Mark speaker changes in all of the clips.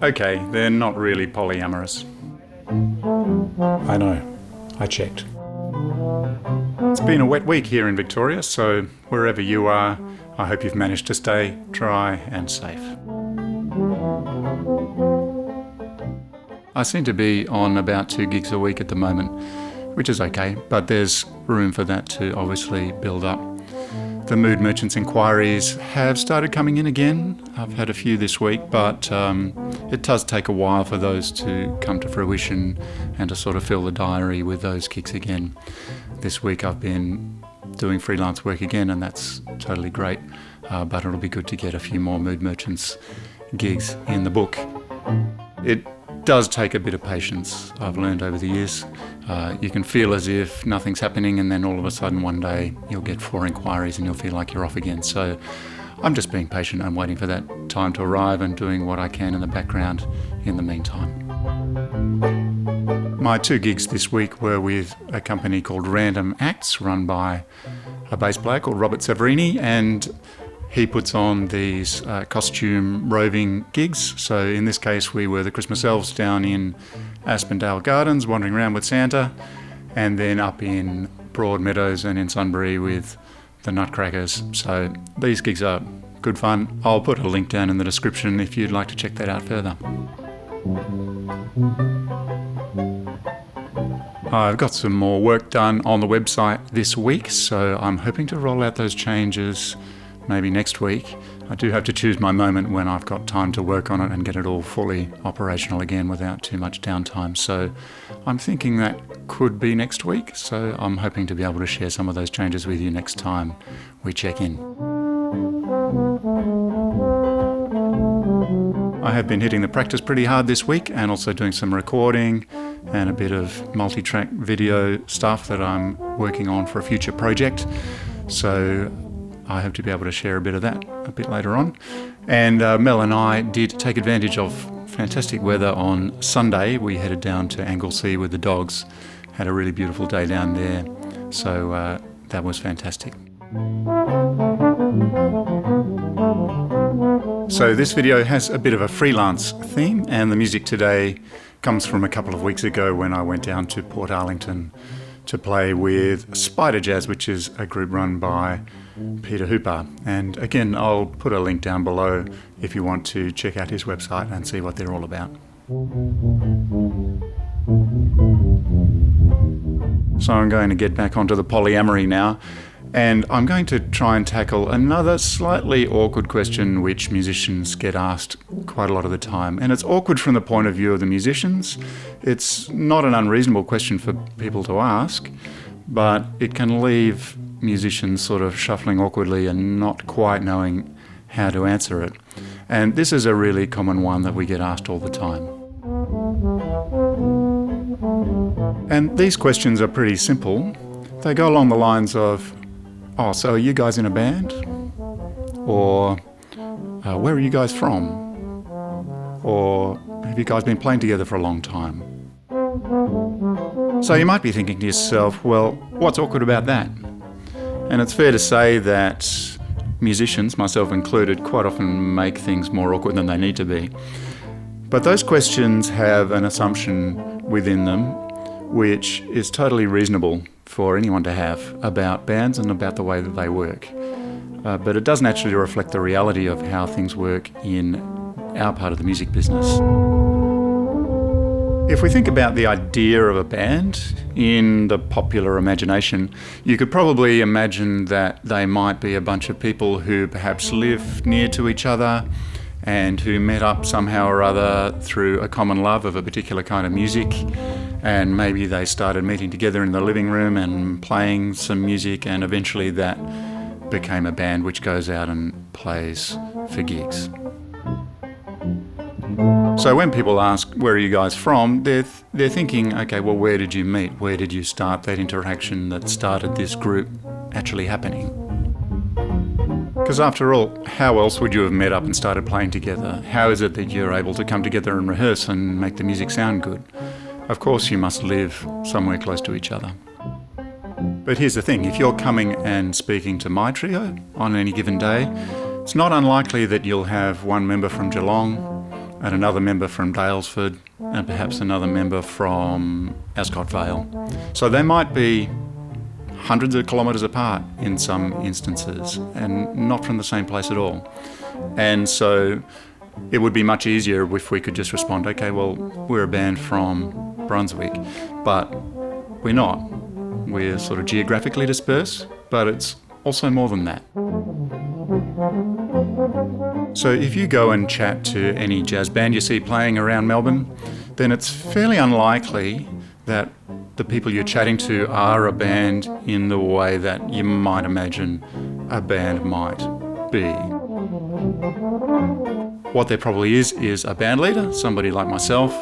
Speaker 1: Okay, they're not really polyamorous. I know, I checked. It's been a wet week here in Victoria, so wherever you are, I hope you've managed to stay dry and safe. I seem to be on about 2 gigs a week at the moment, which is okay, but there's room for that to obviously build up. The Mood Merchants inquiries have started coming in again. I've had a few this week, but it does take a while for those to come to fruition and to sort of fill the diary with those gigs again. This week I've been doing freelance work again, and that's totally great, but it'll be good to get a few more Mood Merchants gigs in the book. It does take a bit of patience, I've learned over the years. You can feel as if nothing's happening, and then all of a sudden one day you'll get 4 inquiries and you'll feel like you're off again. So I'm just being patient and waiting for that time to arrive and doing what I can in the background in the meantime. My 2 gigs this week were with a company called Random Acts, run by a bass player called Robert Severini, and he puts on these costume roving gigs. So in this case, we were the Christmas elves down in Aspendale Gardens, wandering around with Santa, and then up in Broadmeadows and in Sunbury with the Nutcrackers. So these gigs are good fun. I'll put a link down in the description if you'd like to check that out further. I've got some more work done on the website this week, so I'm hoping to roll out those changes maybe next week. I do have to choose my moment when I've got time to work on it and get it all fully operational again without too much downtime. So I'm thinking that could be next week. So I'm hoping to be able to share some of those changes with you next time we check in. I have been hitting the practice pretty hard this week, and also doing some recording and a bit of multi-track video stuff that I'm working on for a future project. So I hope to be able to share a bit of that a bit later on. And Mel and I did take advantage of fantastic weather on Sunday. We headed down to Anglesea with the dogs, had a really beautiful day down there. So that was fantastic. So this video has a bit of a freelance theme, and the music today comes from a couple of weeks ago when I went down to Port Arlington to play with Spider Jazz, which is a group run by Peter Hooper. And again, I'll put a link down below if you want to check out his website and see what they're all about. So I'm going to get back onto the polyamory now, and I'm going to try and tackle another slightly awkward question which musicians get asked quite a lot of the time. And it's awkward from the point of view of the musicians. It's not an unreasonable question for people to ask, but it can leave musicians sort of shuffling awkwardly and not quite knowing how to answer it. And this is a really common one that we get asked all the time. And these questions are pretty simple. They go along the lines of, oh, so are you guys in a band? Or where are you guys from? Or have you guys been playing together for a long time? So you might be thinking to yourself, well, what's awkward about that? And it's fair to say that musicians, myself included, quite often make things more awkward than they need to be. But those questions have an assumption within them which is totally reasonable for anyone to have about bands and about the way that they work. But it doesn't actually reflect the reality of how things work in our part of the music business. If we think about the idea of a band in the popular imagination, you could probably imagine that they might be a bunch of people who perhaps live near to each other and who met up somehow or other through a common love of a particular kind of music, and maybe they started meeting together in the living room and playing some music, and eventually that became a band which goes out and plays for gigs. So when people ask, where are you guys from, they're thinking, okay, well, where did you meet? Where did you start that interaction that started this group actually happening? Because after all, how else would you have met up and started playing together? How is it that you're able to come together and rehearse and make the music sound good? Of course, you must live somewhere close to each other. But here's the thing, if you're coming and speaking to my trio on any given day, it's not unlikely that you'll have one member from Geelong, and another member from Daylesford, and perhaps another member from Ascot Vale. So they might be hundreds of kilometres apart in some instances, and not from the same place at all. And so it would be much easier if we could just respond, okay, well, we're a band from Brunswick, but we're not. We're sort of geographically dispersed, but it's also more than that. So if you go and chat to any jazz band you see playing around Melbourne, then it's fairly unlikely that the people you're chatting to are a band in the way that you might imagine a band might be. What there probably is a band leader, somebody like myself,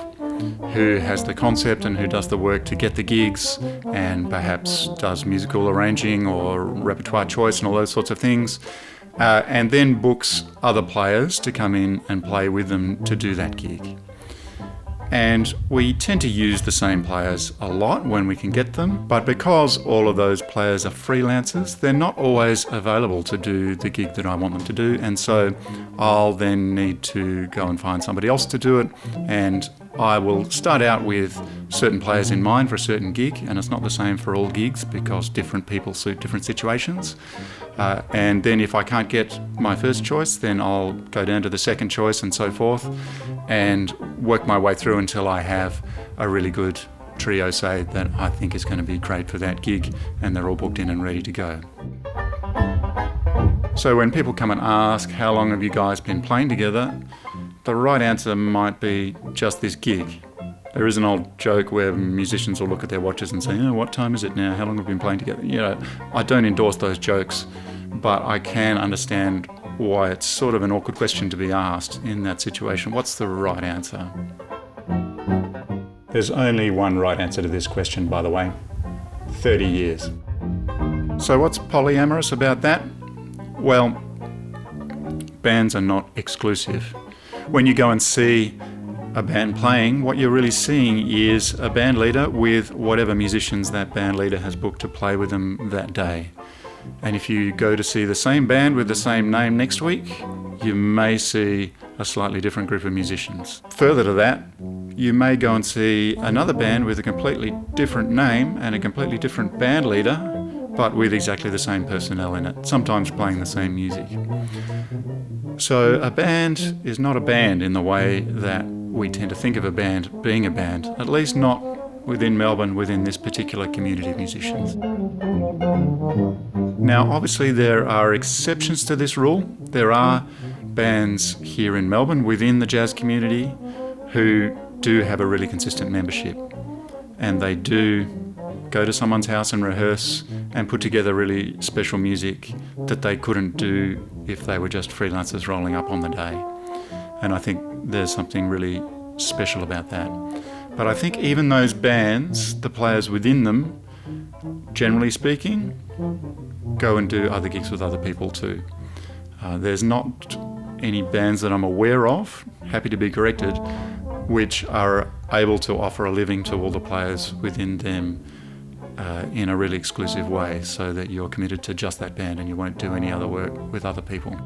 Speaker 1: who has the concept and who does the work to get the gigs and perhaps does musical arranging or repertoire choice and all those sorts of things, and then books other players to come in and play with them to do that gig. And we tend to use the same players a lot when we can get them, but because all of those players are freelancers, they're not always available to do the gig that I want them to do, and so I'll then need to go and find somebody else to do it, and I will start out with certain players in mind for a certain gig, and it's not the same for all gigs because different people suit different situations. And then if I can't get my first choice, then I'll go down to the second choice and so forth, and work my way through until I have a really good trio, say, that I think is going to be great for that gig, and they're all booked in and ready to go. So when people come and ask, how long have you guys been playing together? The right answer might be just this gig. There is an old joke where musicians will look at their watches and say, oh, what time is it now? How long have we been playing together? You know, I don't endorse those jokes, but I can understand why it's sort of an awkward question to be asked in that situation. What's the right answer? There's only one right answer to this question, by the way. 30 years. So what's polyamorous about that? Well, bands are not exclusive. When you go and see a band playing, what you're really seeing is a band leader with whatever musicians that band leader has booked to play with them that day. And if you go to see the same band with the same name next week, you may see a slightly different group of musicians. Further to that, you may go and see another band with a completely different name and a completely different band leader, but with exactly the same personnel in it, sometimes playing the same music. So a band is not a band in the way that we tend to think of a band being a band, at least not within Melbourne, within this particular community of musicians. Now, obviously there are exceptions to this rule. There are bands here in Melbourne within the jazz community who do have a really consistent membership, and they do go to someone's house and rehearse and put together really special music that they couldn't do if they were just freelancers rolling up on the day. And I think there's something really special about that. But I think even those bands, the players within them, generally speaking, go and do other gigs with other people too. There's not any bands that I'm aware of, happy to be corrected, which are able to offer a living to all the players within them in a really exclusive way, so that you're committed to just that band and you won't do any other work with other people.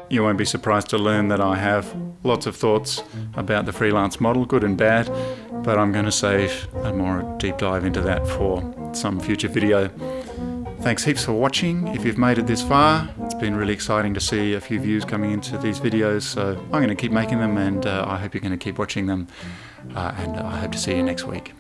Speaker 1: You won't be surprised to learn that I have lots of thoughts about the freelance model, good and bad, but I'm going to save a more deep dive into that for some future video. Thanks heaps for watching. If you've made it this far, it's been really exciting to see a few views coming into these videos, so I'm going to keep making them, and I hope you're going to keep watching them, and I hope to see you next week.